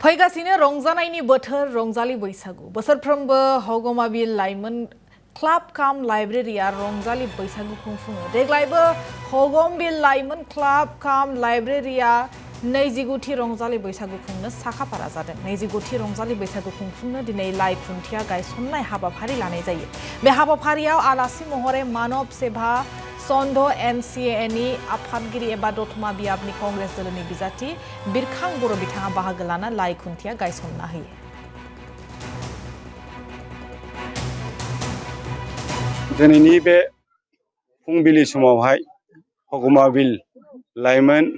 फैगासिनो रंजानायनि बोथोर रंजालि बैसागु बोसोरफ्रोमबो हगमाबिल लाइमोन क्लाब काम लाइब्रेरिया रंजालि बैसागु खुंफुङो। देग्लायबो हगमबिल लाइमोन क्लाब काम लाइब्रेरिया 29थि रंजालि बैसागु खुंनो साखाफारा जादों। 29थि रंजालि बैसागु खुंफुंनो दिनै लाइ खुन्थिया गायसननाय हाबाफारि लानाय जायो। बे हाबाफारियाव आलासि महरै मानव सेभा सन्ध NCAनि आफादगिरि एबा दत'मा बियाबनि कंग्रेस दलनि बिजाथि बिरखां बर' बिथाङा बाहागो लाना लाइ खुन्थिया गायसनना होयो। दिनैनि बे फुंबिलि समावहाय हगमाबिल लाइमोन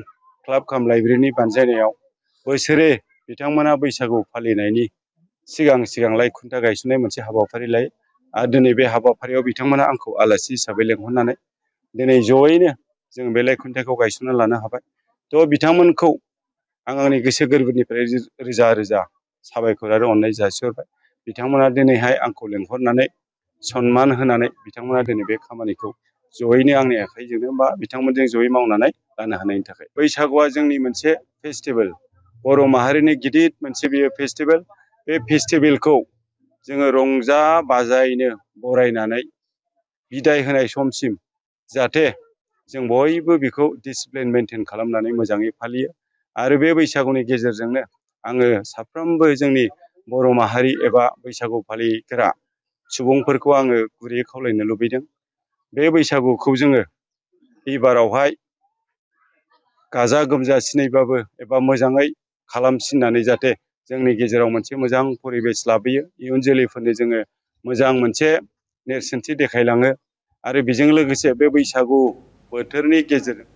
क्लाब काम लाइब्रेरिनि बानजायनायाव बोसोरे बिथांमोना बैसागु फालिनायनि सिगां लाइ खुन्थिया गायसननाय मोनसे हाबाफारि लायो। आरो दिनै बे हाबाफारियाव बिथांमोना आंखौ आलासि हिसाबै लेंहरनानै दिनै जयैनो जों बे लाइ खुन्थियाखौ गायसनना लानो हाबाय। थ' बिथांमोनखौ आं आंनि गोसो गोरबोनिफ्राय रोजा रोजा साबायखर आरो अननाय जासिहरबाय। बिथांमोना दिनैहाय आंखौ लेंहरनानै सन्मान होनानै बिथांमोना दिनै बे खामानिखौ जयैनो आंनि आखाइजोंनो बा बिथांमोनजों जयै मावनानै लानो हानायनि थाखाय। बैसागुआ जोंनि मोनसे फेस्टिभेल, बर' माहारिनि गिदिर मोनसे बेयो फेस्टिभेल। बे फेस्टिभेलखौ जोङो रंजा बाजायैनो बरायनानै बिदाय होनाय समसिम जाहाथे जों बयबो बेखौ डिसिप्लिन मेनटेन खालामनानै मोजाङै फालियो। आरो बे बैसागुनि गेजेरजोंनो आङो साफ्रोमबो जोंनि बर' माहारि एबा बैसागु फालिग्रा सुबुंफोरखौ आङो गुरैयै खावलायनो लुबैदों। बे बैसागुखौ जोङो एबारावहाय गाजा गोमजासिनैबाबो एबा मोजाङै खालामसिननानै जाहाथे जोंनि गेजेराव मोनसे मोजां परिबेस लाबोयो। इयुन जोलैफोरनो जोङो मोजां मोनसे नेरसोनथि देखायलाङो। आरो बेजों लोगोसे बे बैसागु बोथोरनि गेजेरजों